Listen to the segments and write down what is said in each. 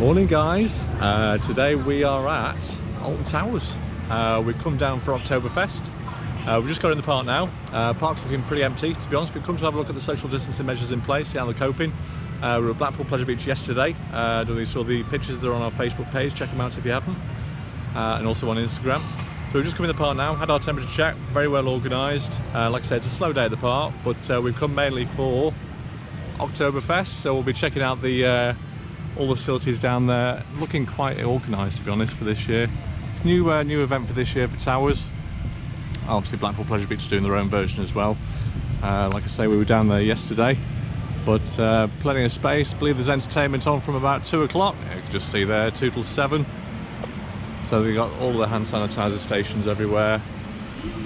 Morning guys, today we are at Alton Towers. We've come down for Oktoberfest. We've just got in the park now. Park's looking pretty empty to be honest. We've come to have a look at the social distancing measures in place, see how they're coping. We were at Blackpool Pleasure Beach yesterday. I don't know if you saw the pictures that are on our Facebook page, check them out if you haven't. And also on Instagram. So we've just come in the park now, had our temperature check, very well organised. Like I said, it's a slow day at the park, but we've come mainly for Oktoberfest, so we'll be checking out the all the facilities down there. Looking quite organised to be honest for this year. It's a new event for this year for Towers. Obviously Blackpool Pleasure Beach are doing their own version as well. Like I say, we were down there yesterday, but plenty of space. I believe there's entertainment on from about 2 o'clock. You can just see there, 2 till 7. So we've got all the hand sanitizer stations everywhere.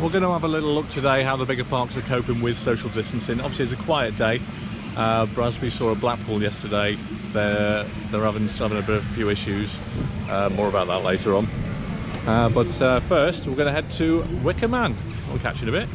We're going to have a little look today how the bigger parks are coping with social distancing. Obviously it's a quiet day, but as we saw at Blackpool yesterday, they're still having a few issues. More about that later on. But first we're going to head to Wicker Man. We'll catch you in a bit.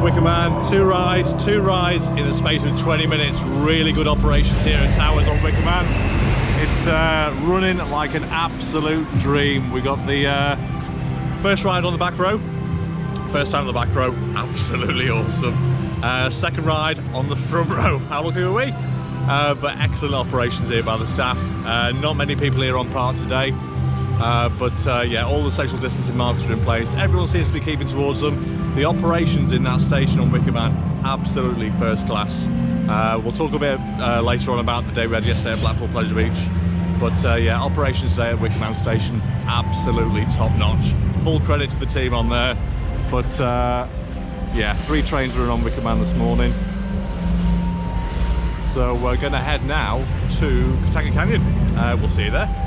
Wicker Man, two rides in the space of 20 minutes. Really good operations here at Towers on Wicker Man. It's running like an absolute dream. We got the first ride on the back row, first time on the back row, absolutely awesome. Second ride on the front row, how lucky are we? But excellent operations here by the staff. Not many people here on park today, but yeah, all the social distancing markers are in place. Everyone seems to be keeping towards them. The operations in that station on Wicker Man, absolutely first class. We'll talk a bit later on about the day we had yesterday at Blackpool Pleasure Beach. But yeah, operations today at Wicker Man station, absolutely top notch. Full credit to the team on there. But yeah, 3 trains were on Wicker Man this morning. So we're going to head now to Catanga Canyon. We'll see you there.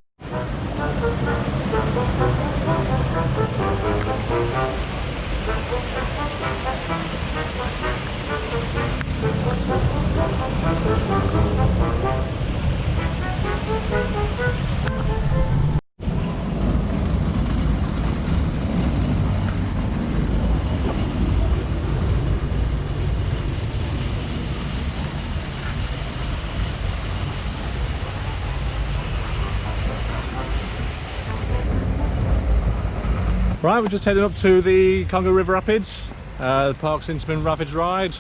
Right, we're just heading up to the Congo River Rapids, the park's Intamin Rapids ride.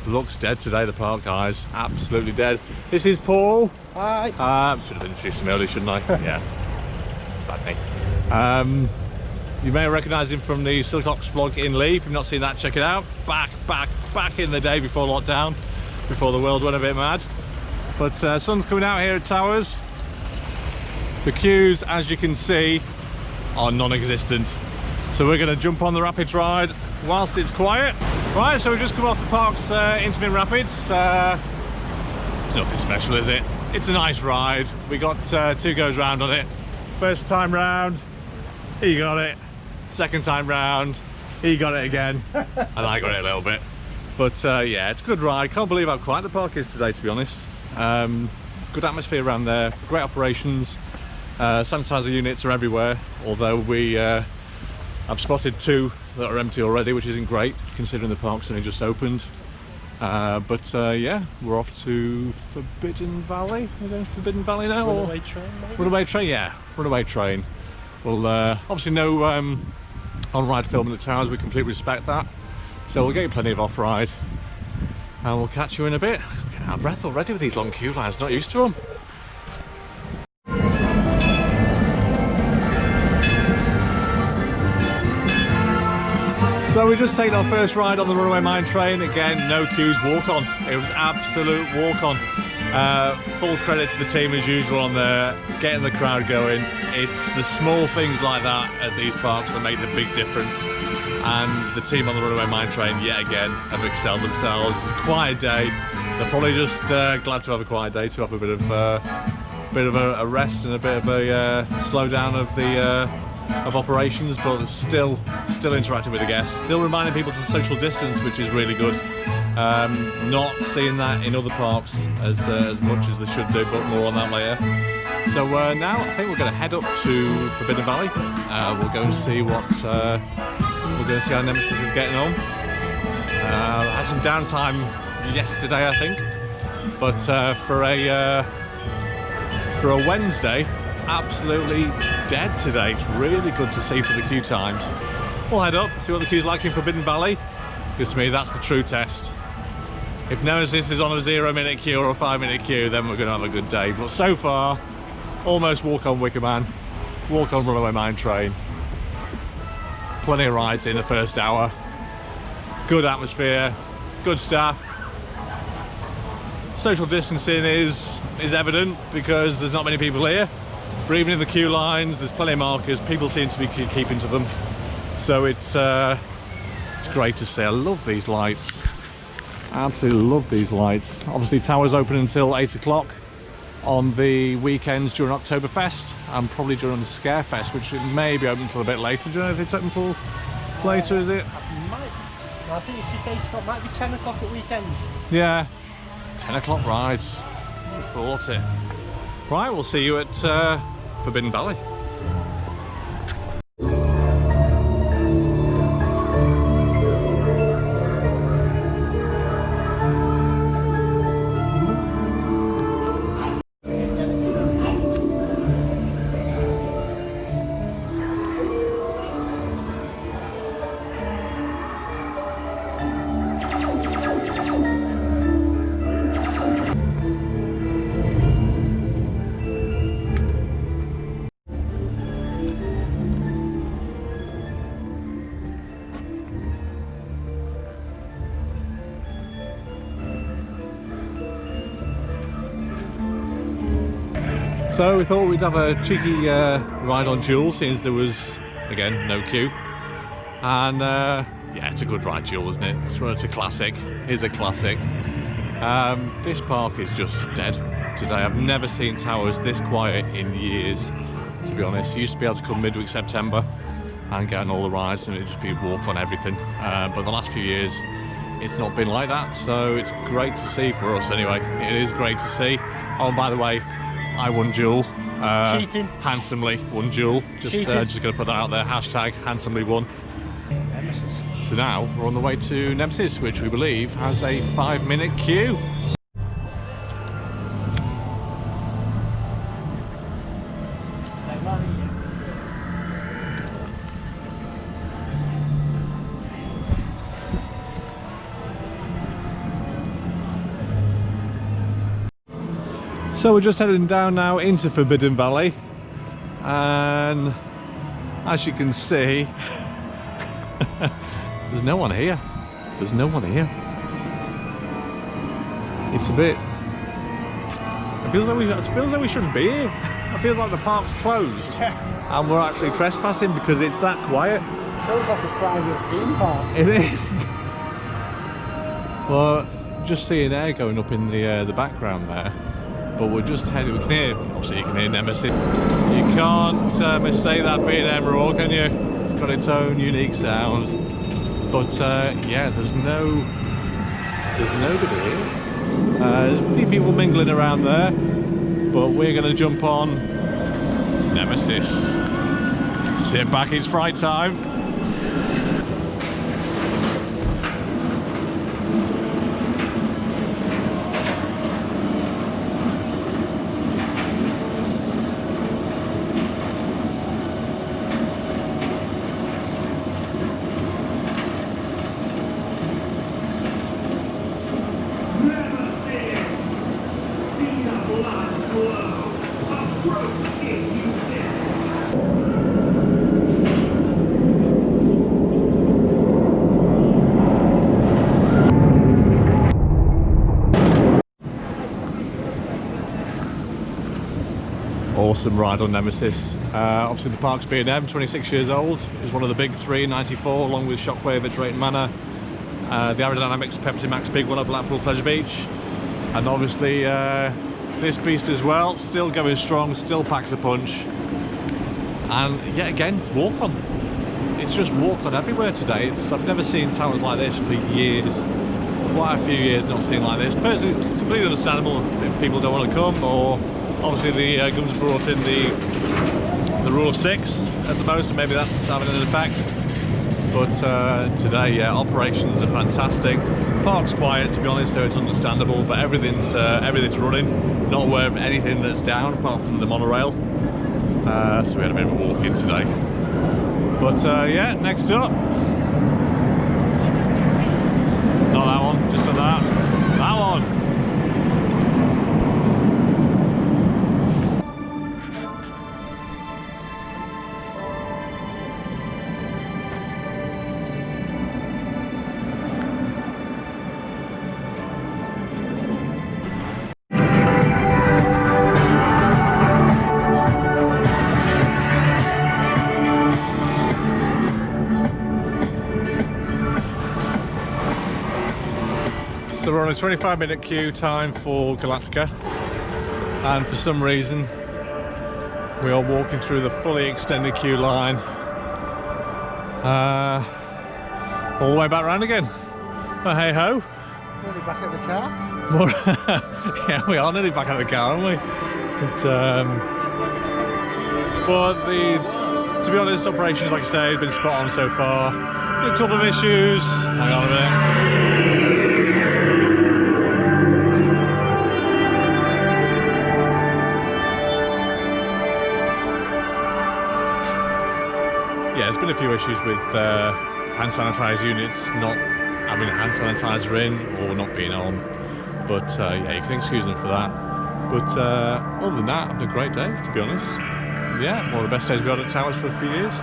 Looks dead today, the park, guys. Absolutely dead. This is Paul. Hi. Should have introduced him earlier, shouldn't I? Yeah. Bad me. You may recognise him from the Silcox vlog in Lee. If you've not seen that, check it out. Back in the day before lockdown, before the world went a bit mad. But sun's coming out here at Towers. The queues, as you can see, are non-existent. So we're going to jump on the Rapids ride whilst it's quiet. Right, so we've just come off the park's Intamin Rapids. It's nothing special, is it? It's a nice ride. We got 2 goes round on it. First time round, he got it. Second time round, he got it again. And I got it a little bit. But yeah, it's a good ride. Can't believe how quiet the park is today, to be honest. Good atmosphere around there, great operations. Sanitizer units are everywhere, although we I've spotted 2 that are empty already, which isn't great considering the park's only just opened. Yeah, we're off to Forbidden Valley. We're going to Forbidden Valley now? Runaway train, maybe? Runaway train, yeah. Runaway train. Well, obviously no on-ride film at the Towers, we completely respect that. So we'll get you plenty of off-ride. And we'll catch you in a bit. I'm getting out of breath already with these long queue lines, not used to them. So we just taken our first ride on the Runaway Mine train. Again, no queues, walk on. It was absolute walk on. Full credit to the team as usual on there, getting the crowd going. It's the small things like that at these parks that make the big difference. And the team on the Runaway Mine train, yet again, have excelled themselves. It's a quiet day. They're probably just glad to have a quiet day, to have a bit of a rest and a bit of a slow down of the of operations, but still interacting with the guests, still reminding people to social distance, which is really good. Not seeing that in other parks as much as they should do, but more on that later. So now I think we're going to head up to Forbidden Valley. We'll go and see what we're going to see how Nemesis is getting on. I had some downtime yesterday, I think, but for a Wednesday, absolutely dead today. It's really good to see for the queue times. We'll head up, see what the queue's like in Forbidden Valley, because to me that's the true test. If Nemesis is on a 0-minute queue or a 5-minute queue, then we're going to have a good day. But so far, almost walk on Wicker Man, walk on Runaway Mine train. Plenty of rides in the first hour. Good atmosphere, good staff. Social distancing is evident because there's not many people here. But even in the queue lines, there's plenty of markers. People seem to be keeping to them. So it's great to see. I love these lights. Absolutely love these lights. Obviously, Towers open until 8 o'clock on the weekends during Oktoberfest and probably during the Scarefest, which it may be open until a bit later. Do you know if it's open until later, is it? I think today's stop might be 10 o'clock at weekends. Yeah, 10 o'clock rides. Who thought it? Right, we'll see you at Forbidden Valley. So we thought we'd have a cheeky ride on Jewel, since there was, again, no queue. And yeah, it's a good ride, Jewel, isn't it? It's a classic. It's a classic. This park is just dead today. I've never seen Towers this quiet in years, to be honest. You used to be able to come midweek September and get on all the rides and it'd just be walk on everything. But the last few years, it's not been like that. So it's great to see for us anyway. It is great to see. Oh, and by the way, I won Jewel. Cheating. Handsomely won Jewel. Just going to put that out there. Hashtag handsomely won. Nemesis. So now we're on the way to Nemesis, which we believe has a 5-minute queue. So we're just heading down now into Forbidden Valley, and as you can see, there's no one here. There's no one here. It's a bit... It feels like we shouldn't be here. It feels like the park's closed, and we're actually trespassing because it's that quiet. It feels like a private theme park. It is. Well, just seeing air going up in the background there. But we're just heading, we can hear, obviously you can hear Nemesis. You can't mistake that being Emerald, can you? It's got its own unique sound. But yeah, there's nobody here. There's a few people mingling around there, but we're going to jump on Nemesis. Sit back, it's fright time. awesome ride on Nemesis. Obviously the park's B&M, 26 years old. It was one of the big three in '94, along with Shockwave at Drayton Manor, the Aerodynamics Pepsi Max big one at Blackpool Pleasure Beach, and obviously this beast as well, still going strong, still packs a punch. And yet again, walk on. It's just walk on everywhere today. I've never seen towers like this for years. Quite a few years not seen like this. Personally, completely understandable if people don't want to come, or obviously the government's brought in the rule of 6 at the most, and maybe that's having an effect. But today, yeah, operations are fantastic. Park's quiet, to be honest, so it's understandable, but everything's running. Not aware of anything that's down apart from the monorail. So we had a bit of a walk in today. But yeah, next up. Not that one, just on that. That one. So we're on a 25-minute queue time for Galactica, and for some reason we are walking through the fully extended queue line all the way back round again. But hey ho. Nearly back at the car. Yeah, we are nearly back at the car, aren't we? But to be honest, operations, like I say, have been spot on so far. A couple of issues. Hang on a minute. Yeah, there's been a few issues with hand sanitizer units not having a hand sanitizer in or not being on, but yeah, you can excuse them for that. But other than that, I've had a great day, to be honest. Yeah, one of the best days we've had at Towers for a few years.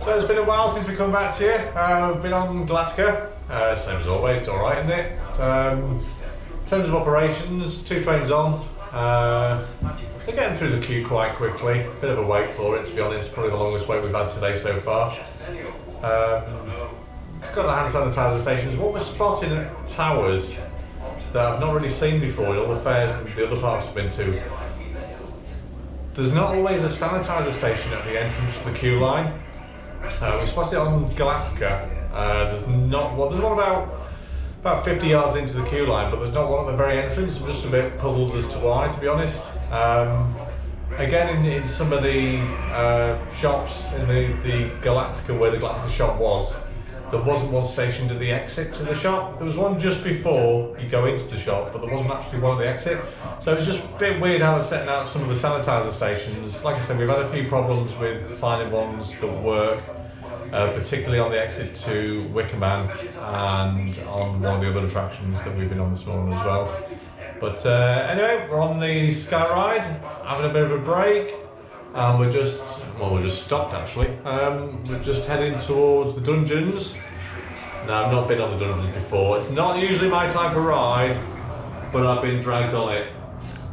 So it's been a while since we come back to you. We've been on Galactica, same as always, it's alright, isn't it? In terms of operations, 2 trains on. They're getting through the queue quite quickly. Bit of a wait for it, to be honest, probably the longest wait we've had today so far. It's got the hand sanitizer stations. What we're spotting at Towers that I've not really seen before in all the fairs that the other parks I've been to, there's not always a sanitizer station at the entrance to the queue line. We spotted it on Galactica. There's one about 50 yards into the queue line, but there's not one at the very entrance. I'm just a bit puzzled as to why, to be honest. Again, in some of the shops in the Galactica, where the Galactica shop was, there wasn't one stationed at the exit to the shop. There was one just before you go into the shop, but there wasn't actually one at the exit. So it's just a bit weird how they're setting out some of the sanitizer stations. Like I said, we've had a few problems with finding ones that work, particularly on the exit to Wicker Man and on one of the other attractions that we've been on this morning as well. But anyway, we're on the Sky Ride, having a bit of a break. We're just stopped actually. We're just heading towards the dungeons. Now, I've not been on the dungeons before. It's not usually my type of ride, but I've been dragged on it.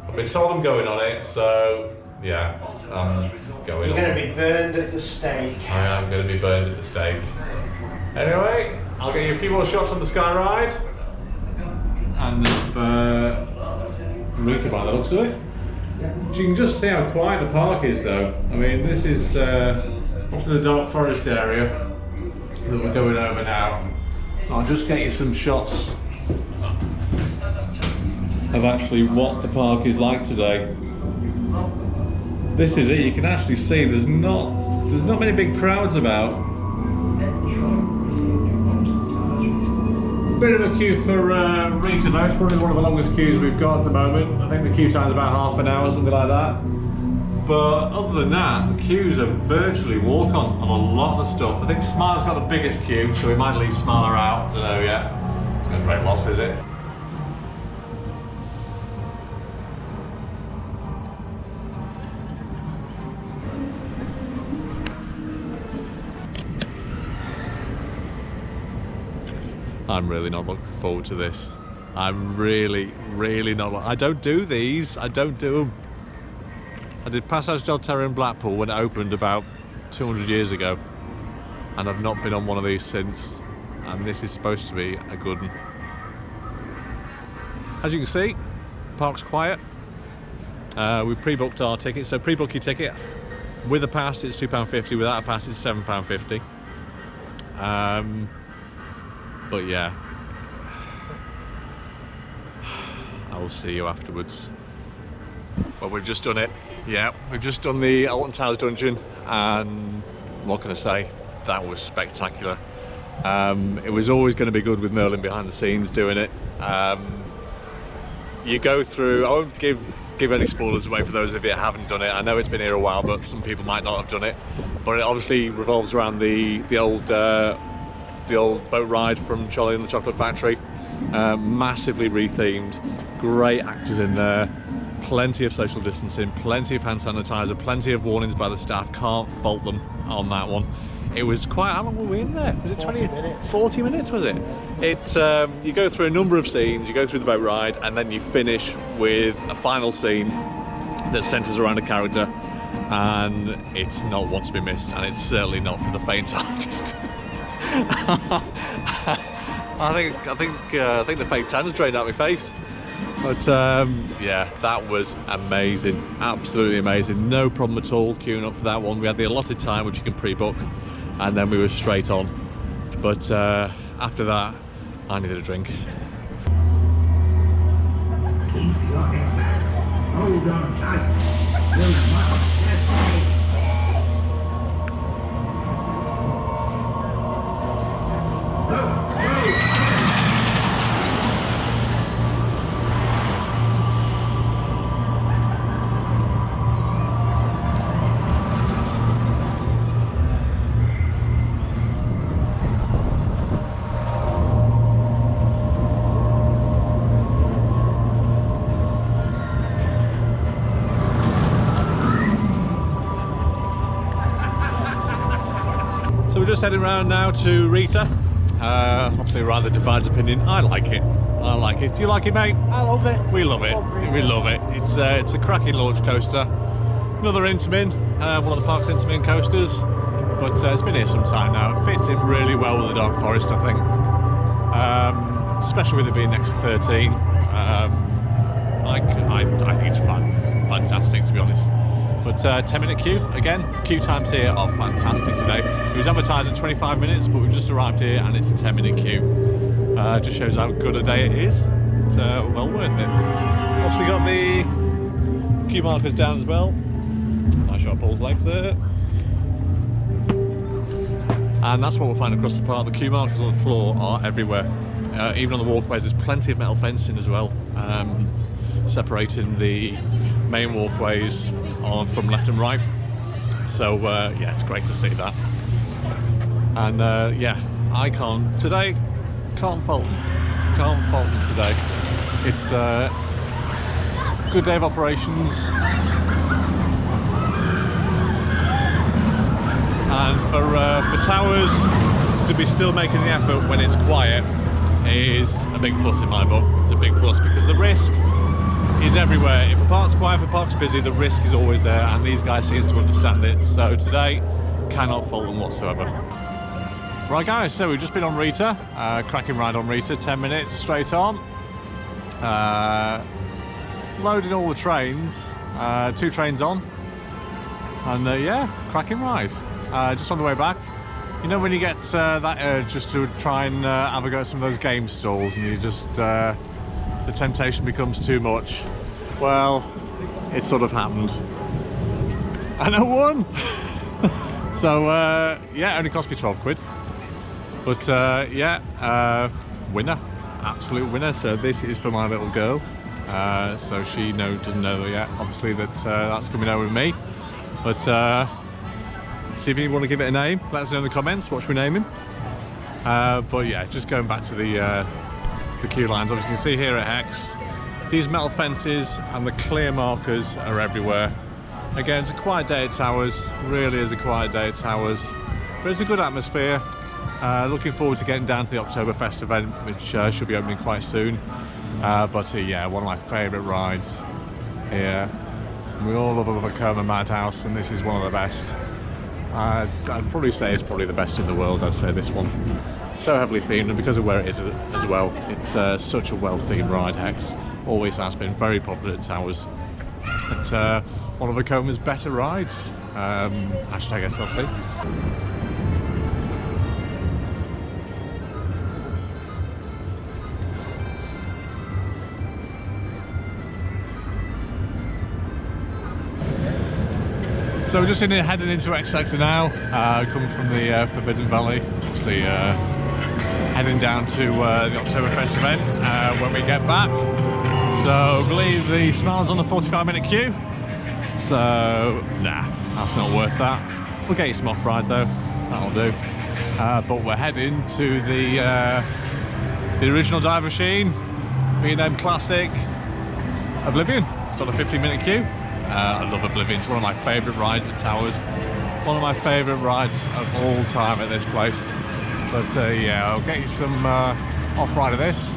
I've been told I'm going on it, so yeah, I'm going on it. You're going to be burned at the stake. I am going to be burned at the stake. Anyway, I'll get you a few more shots on the Sky Ride. And Rita by the looks of it. You can just see how quiet the park is though. I mean, this is off to the Dark Forest area that we're going over now. I'll just get you some shots of actually what the park is like today. This is it, you can actually see there's not many big crowds about. Bit of a queue for Rita though. It's probably one of the longest queues we've got at the moment. I think the queue time's about half an hour, something like that. But other than that, the queues are virtually walk-on on a lot of the stuff. I think Smile's got the biggest queue, so we might leave Smiler out. I don't know yet. It's no great loss, is it? I'm really not looking forward to this. I'm really not. I don't do these. I don't do them. I did Passage del Terror in Blackpool when it opened about 200 years ago, and I've not been on one of these since, and this is supposed to be a good one. As you can see, park's quiet. We pre-booked our ticket, so pre-book your ticket. With a pass it's £2.50, without a pass it's £7.50. But yeah, I will see you afterwards. Well, we've just done it. Yeah, we've just done the Alton Towers dungeon, and what can I say? That was spectacular. It was always going to be good with Merlin behind the scenes doing it. You go through, I won't give any spoilers away for those of you that haven't done it. I know it's been here a while, but some people might not have done it. But it obviously revolves around the old boat ride from Charlie and the Chocolate Factory. Massively rethemed, great actors in there, plenty of social distancing, plenty of hand sanitizer, plenty of warnings by the staff. Can't fault them on that one. It was quite, how long were we in there? Was it 40 minutes? 40 minutes was it? You go through a number of scenes, you go through the boat ride, and then you finish with a final scene that centres around a character, and it's not one to be missed, and it's certainly not for the faint-hearted. I think the fake tan's drained out my face. But yeah, that was amazing, absolutely amazing. No problem at all queuing up for that one. We had the allotted time, which you can pre-book, and then we were straight on. But after that, I needed a drink. Keep your head back. Hold on tight. You must escape. We're just heading around now to Rita. Obviously, rather divided opinion. I like it. I like it. Do you like it, mate? I love it. We love it. We love it. It's a cracking launch coaster. Another Intamin, one of the park's Intamin coasters, but it's been here some time now. It fits in really well with the Dark Forest, I think. Especially with it being next to 13. I think it's fun. Fantastic, to be honest. But 10-minute queue, again, queue times here are fantastic today. It was advertised at 25 minutes, but we've just arrived here and it's a 10-minute queue. Just shows how good a day it is. It's well worth it. Also, we got the queue markers down as well. Nice shot of Paul's legs there. And that's what we'll find across the park. The queue markers on the floor are everywhere. Even on the walkways, there's plenty of metal fencing as well, separating the main walkways from left and right. So yeah, it's great to see that. And yeah, I can't fault them. Can't fault them today. It's a good day of operations, and for Towers to be still making the effort when it's quiet is a big plus in my book. It's a big plus because the risk is everywhere. If a park's quiet, if a park's busy, the risk is always there, and these guys seem to understand it. So today, cannot fault them whatsoever. Right guys, so we've just been on Rita, cracking ride on Rita, 10 minutes straight on. Loading all the trains, 2 trains on, and yeah, cracking ride. Just on the way back, you know when you get that urge just to try and have a go at some of those game stalls, and you just the temptation becomes too much. Well, it sort of happened, and I won. So yeah, it only cost me 12 quid, but yeah, winner, absolute winner. So this is for my little girl, so she doesn't know yet, obviously, that that's coming over with me. But see if you want to give it a name. Let us know in the comments. What should we name him? But yeah, just going back to the queue lines. Obviously, you can see here at Hex, these metal fences and the clear markers are everywhere. Again, it's a quiet day at Towers. Really is a quiet day at Towers, but it's a good atmosphere. Looking forward to getting down to the Oktoberfest event, which should be opening quite soon. But yeah, one of my favourite rides here. We all love a Oktober Madhouse, and this is one of the best. I'd probably say it's probably the best in the world. I'd say this one. So heavily themed, and because of where it is as well, it's such a well-themed ride. Hex always has been very popular at Towers. But one of Okoma's better rides. Hashtag SLC. So we're just heading into X Sector now, coming from the Forbidden Valley, obviously heading down to the Oktoberfest event when we get back. So I believe the Smile's on the 45-minute queue, so nah, that's not worth that. We'll get you some off-ride though, that'll do. But we're heading to the original dive machine, B&M Classic Oblivion. It's on a 15-minute queue. I love Oblivion, it's one of my favourite rides at Towers. One of my favourite rides of all time at this place. But yeah, I'll get you some off-ride of this.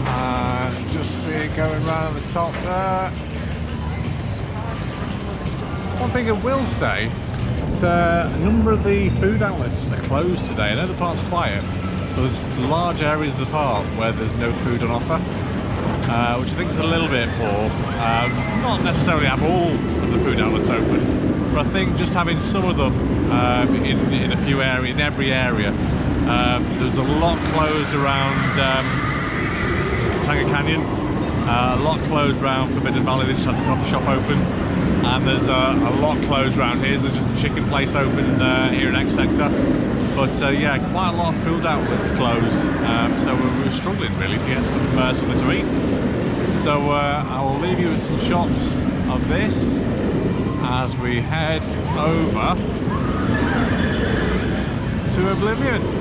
And just see it going round at the top there. One thing I will say, that a number of the food outlets are closed today. I know the park's quiet, but there's large areas of the park where there's no food on offer. Which I think is a little bit poor. Not necessarily have all of the food outlets open, but I think just having some of them in a few areas, in every area. There's a lot closed around Tanga Canyon, a lot closed around Forbidden Valley. They just had the coffee shop open, and there's a lot closed around here. There's just a chicken place open here in X Sector. But yeah, quite a lot of food outlets closed, so we were struggling really to get something to eat. So I will leave you with some shots of this as we head over to Oblivion.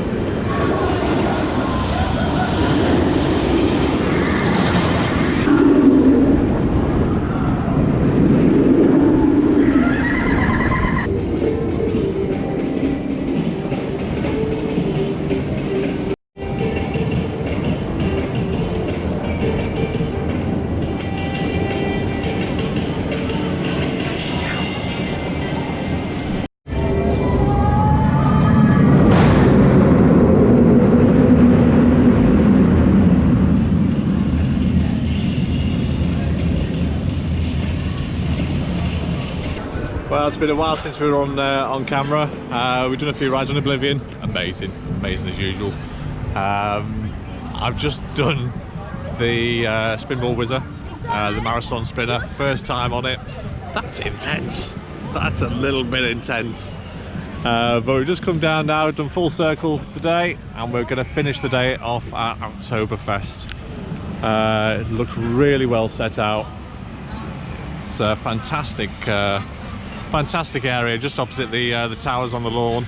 Well, it's been a while since we were on camera. We've done a few rides on Oblivion. Amazing as usual. I've just done the Spinball Whizzer, the marathon spinner. First time on it. That's intense. That's a little bit intense. But we've just come down now. We've done full circle today, and we're going to finish the day off at Oktoberfest. It looks really well set out. It's a fantastic area just opposite the towers on the lawn,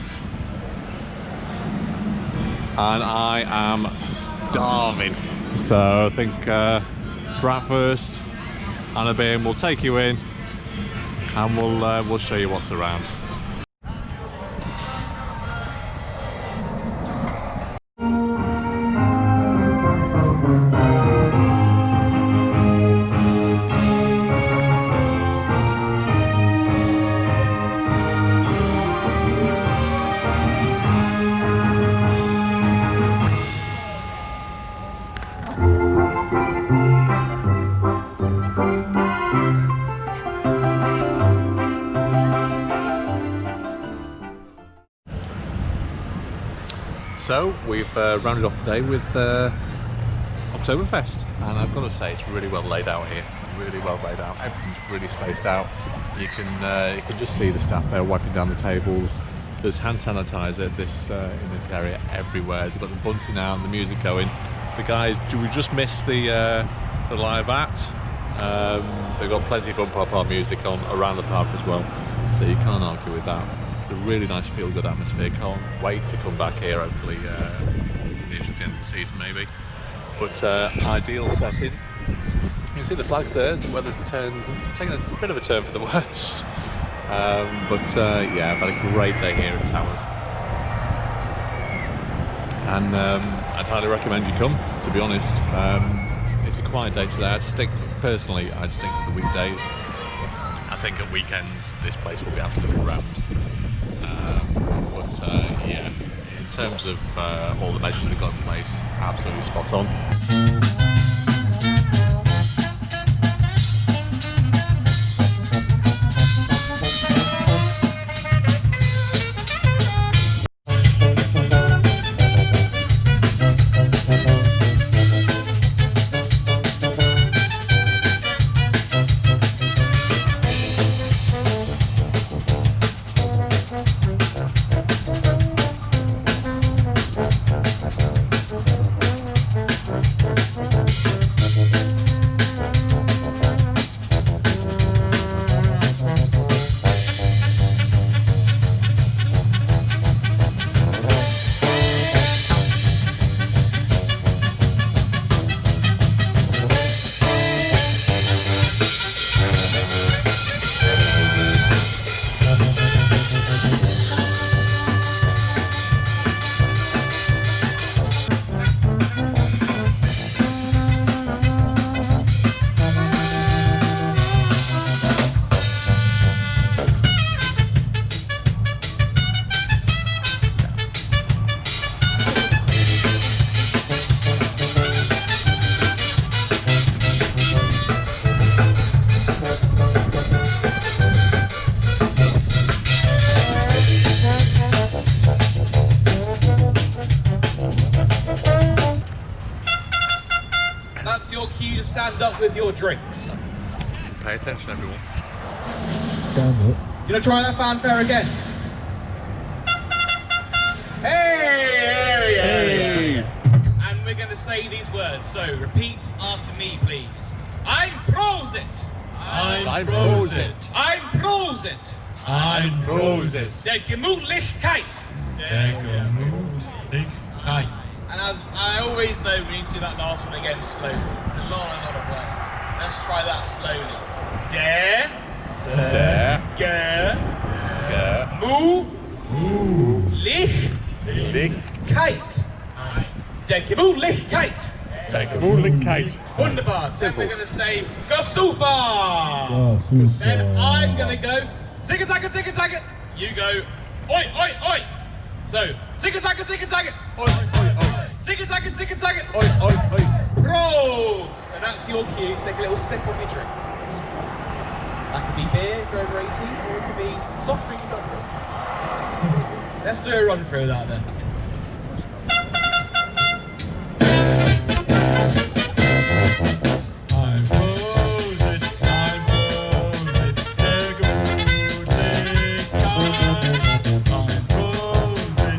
and I am starving. So I think breakfast and a beer, and we'll take you in, and we'll show you what's around. So we've rounded off the day with Oktoberfest, and I've got to say it's really well laid out here. Really well laid out. Everything's really spaced out. You can just see the staff there wiping down the tables. There's hand sanitizer in this area everywhere. They've got the bunting out and the music going. The guys, we just missed the live act, They've got plenty of fun pop-art music on around the park as well, so you can't argue with that. It's a really nice feel-good atmosphere. Can't wait to come back here, hopefully near to the end of the season maybe. But ideal setting. You can see the flags there. The weather's taking a bit of a turn for the worst. Yeah, I've had a great day here at Towers. And I'd highly recommend you come, to be honest. It's a quiet day today. I'd stick to the weekdays. I think at weekends this place will be absolutely rammed. Yeah, in terms of all the measures we've got in place, absolutely spot on. Stand up with your drinks. Pay attention, everyone. Stand up. You want to try that fanfare again? Hey! Hey! And we're going to say these words, so repeat after me, please. I'm Prosit! I'm Prosit! I'm Prosit! I'm Prosit. Der Gemütlichkeit! Der Gemütlichkeit. And as I always know, we need to do that last one again slowly. It's a lot of words. Let's try that slowly. Der Gemütlichkeit. Der Gemütlichkeit. Der Gemütlichkeit. Wunderbar. Then we're going to say Gesufa. Gesufa. Then I'm going to go Zigga-zagga. You go oi, oi, oi. So Zigga-zagga. Oi, oi, oi. Zigga-zagga. Oi, oi, oi. Prost! And that's your cue to take a little sip of your drink. That could be beer if you're over 18, or it could be soft drink if you're over 18. Let's do a run through that then. I'm Prosit. Der Gemütlichkeit. I'm Prosit.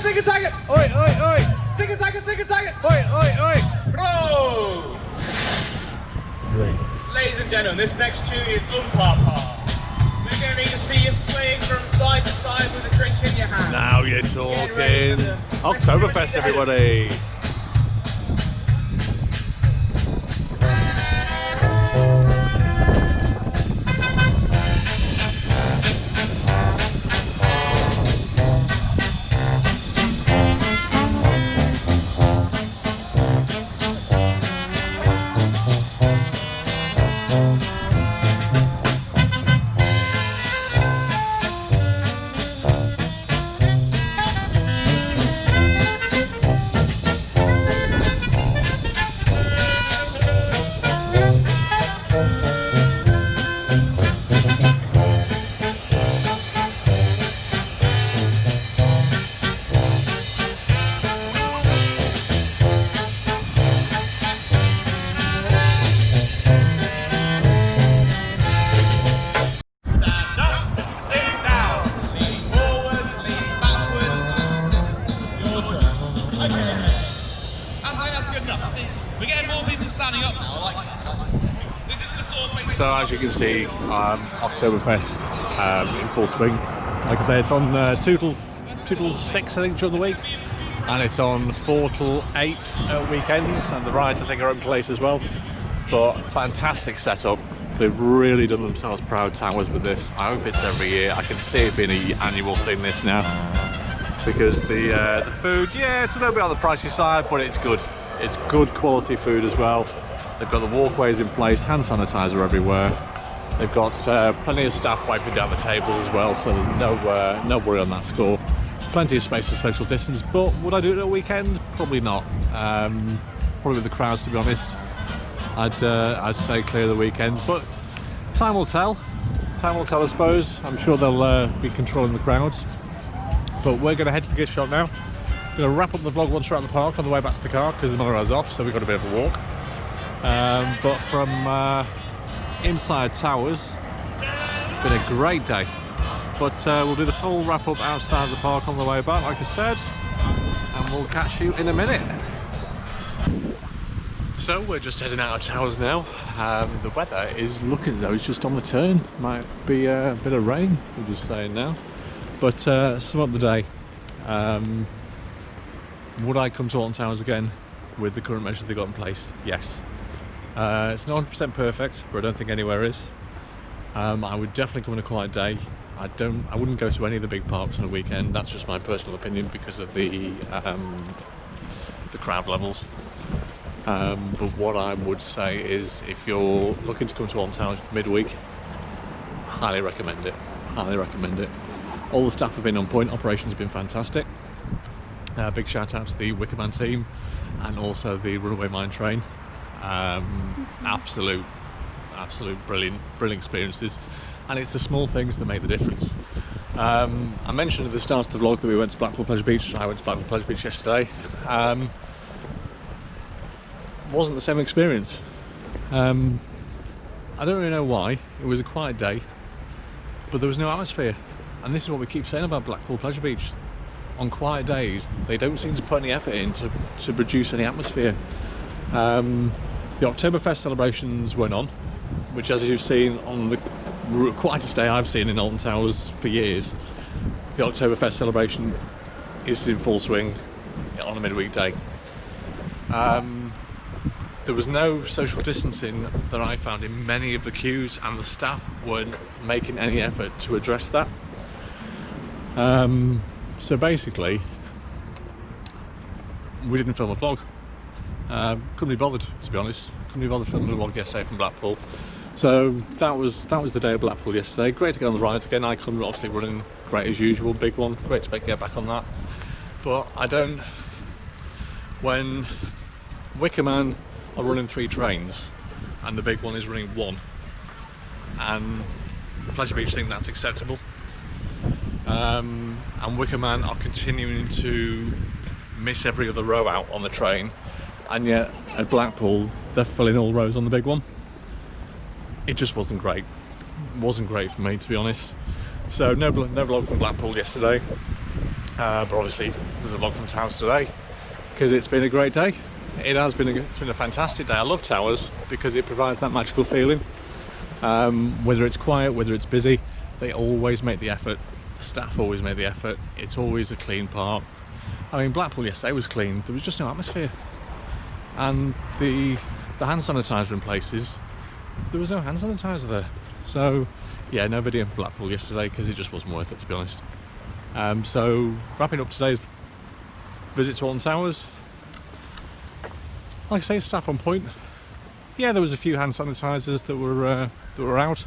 Zigga-zagga. Oi, oi, oi. Zigga-zagga. Oi, oi, oi. Prost! Great. Ladies and gentlemen, this next tune is Papa. We're going to need to see you swaying from side to side with a drink in your hand. Now you're talking. Oktoberfest, everybody. as you can see, Oktoberfest in full swing. Like I say, it's on 2 till 6 I think during the week, and it's on 4 till 8 at weekends, and the rides I think are in place as well. But fantastic setup. They've really done themselves proud, Towers, with this. I hope it's every year. I can see it being an annual thing this now, because the food, yeah, it's a little bit on the pricey side, but it's good. It's good quality food as well. They've got the walkways in place, hand sanitizer everywhere. They've got plenty of staff wiping down the tables as well, so there's no worry on that score. Plenty of space for social distance, but would I do it at a weekend? Probably not. Probably with the crowds, to be honest. I'd stay clear of the weekends, but time will tell. Time will tell, I suppose. I'm sure they'll be controlling the crowds. But we're going to head to the gift shop now. We're going to wrap up the vlog once we're at the park on the way back to the car, because the monorail's off, so we've got a bit of a walk. But from inside Towers, been a great day. But we'll do the full wrap up outside the park on the way back, like I said, and we'll catch you in a minute. So we're just heading out of Towers now. The weather is looking as though it's just on the turn. Might be a bit of rain, we're just saying now. But sum up the day. Would I come to Alton Towers again with the current measures they got in place? Yes. It's not 100% perfect, but I don't think anywhere is. I would definitely come on a quiet day. I wouldn't go to any of the big parks on a weekend. That's just my personal opinion because of the crowd levels. But what I would say is, if you're looking to come to Alton Towers midweek, highly recommend it. Highly recommend it. All the staff have been on point. Operations have been fantastic. Big shout out to the Wickerman team and also the Runaway Mine train. Absolute brilliant experiences, and it's the small things that make the difference. I mentioned at the start of the vlog that we went to Blackpool Pleasure Beach. I went to Blackpool Pleasure Beach yesterday. Wasn't the same experience. I don't really know why. It was a quiet day, but there was no atmosphere, and this is what we keep saying about Blackpool Pleasure Beach. On quiet days, they don't seem to put any effort in to produce any atmosphere. The Oktoberfest celebrations went on, which, as you've seen on the quietest day I've seen in Alton Towers for years, the Oktoberfest celebration is in full swing on a midweek day. There was no social distancing that I found in many of the queues, and the staff weren't making any effort to address that. So basically, we didn't film a vlog. Couldn't be bothered, to be honest. Couldn't be bothered filming a vlog yesterday from Blackpool. So that was the day of Blackpool yesterday. Great to get on the rides again. Icon obviously running great as usual, big one. Great to get back on that. But when Wickerman are running 3 trains and the big one is running 1, and Pleasure Beach think that's acceptable, and Wickerman are continuing to miss every other row out on the train, and yet at Blackpool they're filling all rows on the big one. It just wasn't great. It wasn't great for me, to be honest. So no vlog from Blackpool yesterday, but obviously there's a vlog from Towers today because it's been a great day. It's been a fantastic day. I love Towers because it provides that magical feeling. Whether it's quiet, whether it's busy, they always make the effort. The staff always make the effort. It's always a clean park. I mean, Blackpool yesterday was clean. There was just no atmosphere. And the hand sanitizer in places, there was no hand sanitizer there. So yeah, no video for Blackpool yesterday because it just wasn't worth it, to be honest. So wrapping up today's visit to Alton Towers. Like I say, staff on point. Yeah, there was a few hand sanitizers that were out,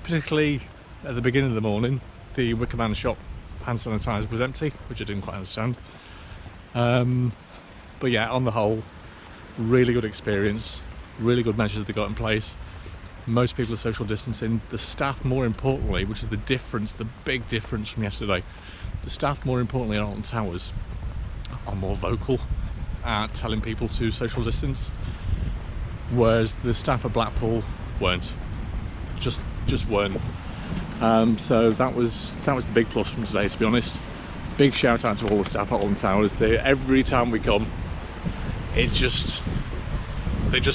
particularly at the beginning of the morning. The Wickerman shop hand sanitizer was empty, which I didn't quite understand. But yeah, on the whole, really good experience, really good measures they got in place. Most people are social distancing. The staff, more importantly, which is the difference, the big difference from yesterday, the staff, more importantly, at Alton Towers are more vocal at telling people to social distance, whereas the staff at Blackpool weren't. Just weren't. So that was the big plus from today, to be honest. Big shout out to all the staff at Alton Towers. Every time we come, they just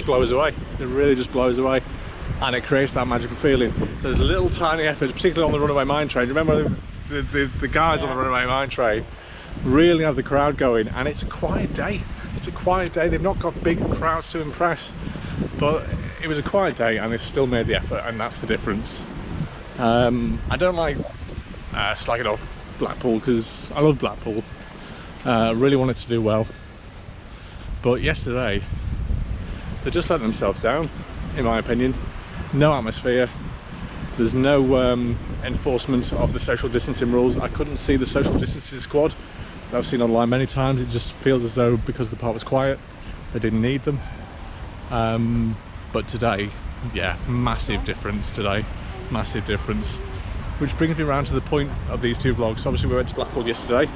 blow us away. It really just blows away. and it creates that magical feeling. So there's little tiny efforts, particularly on the runaway mine train. Remember the guys on the runaway mine train really have the crowd going, and it's a quiet day. It's a quiet day. They've not got big crowds to impress, but it was a quiet day and they still made the effort, and that's the difference. I don't like slagging off Blackpool because I love Blackpool. Really wanted to do well, but yesterday they just let themselves down, in my opinion. No atmosphere. There's no enforcement of the social distancing rules. I couldn't see the social distancing squad that I've seen online many times. It just feels as though because the park was quiet, they didn't need them. But today, yeah, massive difference today, massive difference. Which brings me around to the point of these two vlogs. Obviously we went to Blackpool yesterday,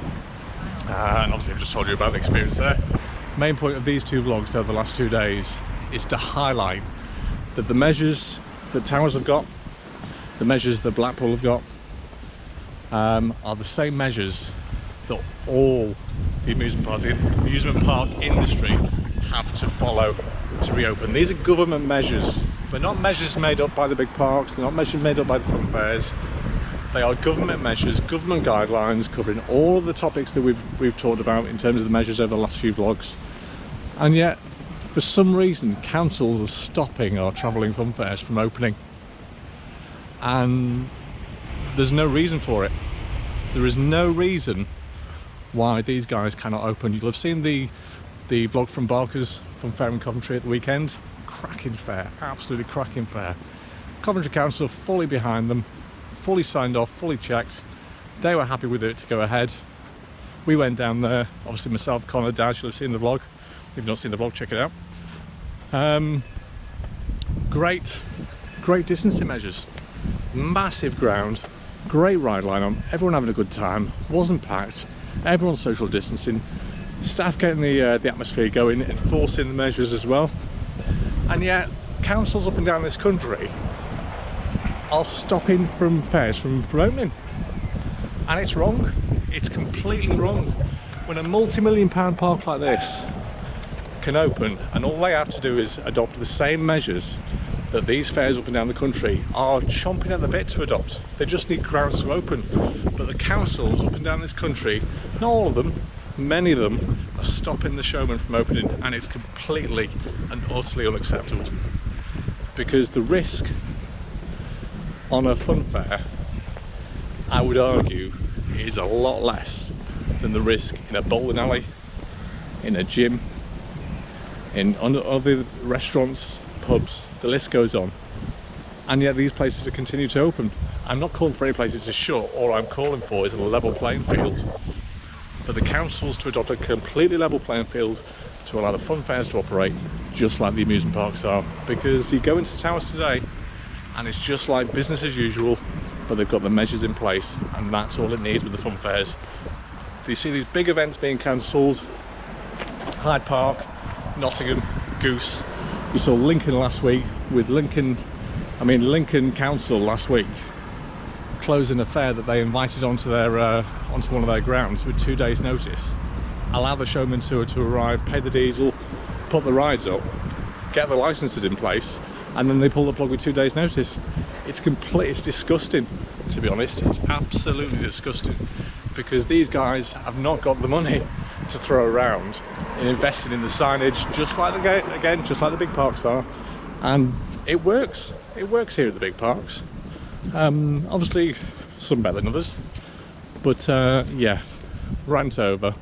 and obviously I've just told you about the experience there. Main point of these two vlogs over the last 2 days is to highlight that the measures that Towers have got, the measures that Blackpool have got, are the same measures that all the amusement park industry have to follow to reopen. These are government measures. They're not measures made up by the big parks, they're not measures made up by the fun fairs. They are government measures, government guidelines covering all of the topics that we've talked about in terms of the measures over the last few vlogs. And yet, for some reason, councils are stopping our travelling fun fairs from opening. And there's no reason for it. There is no reason why these guys cannot open. You'll have seen the vlog from Barker's Fun Fair in Coventry at the weekend. Cracking fair, absolutely cracking fair. Coventry Council fully behind them, fully signed off, fully checked. They were happy with it to go ahead. We went down there, obviously myself, Connor, Dad, you'll have seen the vlog. If you've not seen the vlog, check it out. Great distancing measures. Massive ground, great ride line on, everyone having a good time, wasn't packed, everyone social distancing, staff getting the atmosphere going, enforcing the measures as well. And yet councils up and down this country are stopping from fairs from opening, and it's wrong. It's completely wrong. When a multi-million-pound park like this can open, and all they have to do is adopt the same measures that these fairs up and down the country are chomping at the bit to adopt. They just need crowds to open. But the councils up and down this country, not all of them, many of them, are stopping the showman from opening, and it's completely and utterly unacceptable. Because the risk on a fun fair, I would argue, is a lot less than the risk in a bowling alley, in a gym, in other restaurants, pubs, the list goes on. And yet these places are continuing to open. I'm not calling for any places to shut. All I'm calling for is a level playing field. For the councils to adopt a completely level playing field to allow the fun fairs to operate just like the amusement parks are. Because you go into Towers today and it's just like business as usual, but they've got the measures in place, and that's all it needs with the fun fairs. You see these big events being cancelled, Hyde Park, Nottingham, Goose. You saw Lincoln last week with Lincoln Council last week closing a fair that they invited onto one of their grounds with 2 days notice. Allow the showmen to arrive, pay the diesel, put the rides up, get the licenses in place, and then they pull the plug with 2 days notice. It's disgusting, to be honest. It's absolutely disgusting, because these guys have not got the money to throw around in investing in the signage, just like the big parks are, and it works here at the big parks. Obviously some better than others, but yeah, rant over.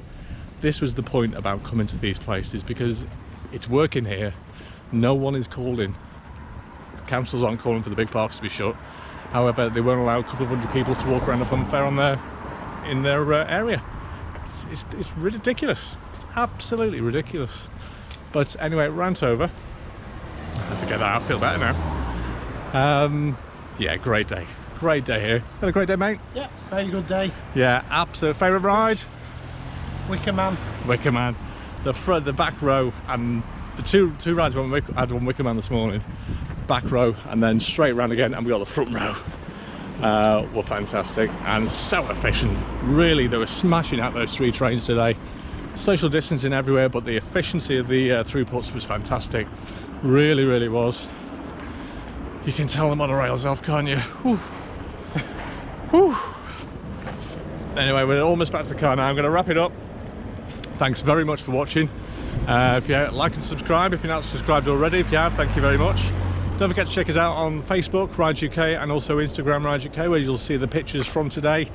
This was the point about coming to these places, because it's working here. No one is calling, the councils aren't calling for the big parks to be shut. However, they won't allow a couple of hundred people to walk around a fun fair in their area. It's ridiculous. It's absolutely ridiculous. But anyway, rant over. I had to get that out. I feel better now. Yeah, great day here. Had a great day, mate? Yeah, very good day. Yeah, absolute favourite ride? Wicker Man. The back row, and the two rides. I had one Wicker Man this morning, back row, and then straight round again, and we got the front row. Were fantastic and so efficient. Really, they were smashing out those 3 trains today. Social distancing everywhere, but the efficiency of the throughputs was fantastic. Really was. You can tell the monorail's off, can't you? Whew. Whew. Anyway, we're almost back to the car now. I'm going to wrap it up. Thanks very much for watching. If you like and subscribe, if you're not subscribed already, if you have, thank you very much. Don't forget to check us out on Facebook, RidesUK, and also Instagram, RidesUK, where you'll see the pictures from today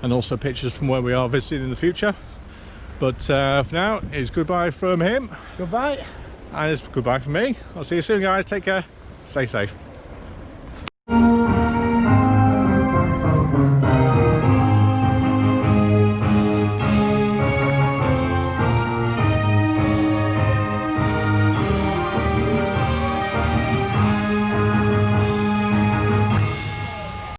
and also pictures from where we are visiting in the future. But for now, it's goodbye from him. Goodbye. And it's goodbye from me. I'll see you soon, guys. Take care. Stay safe.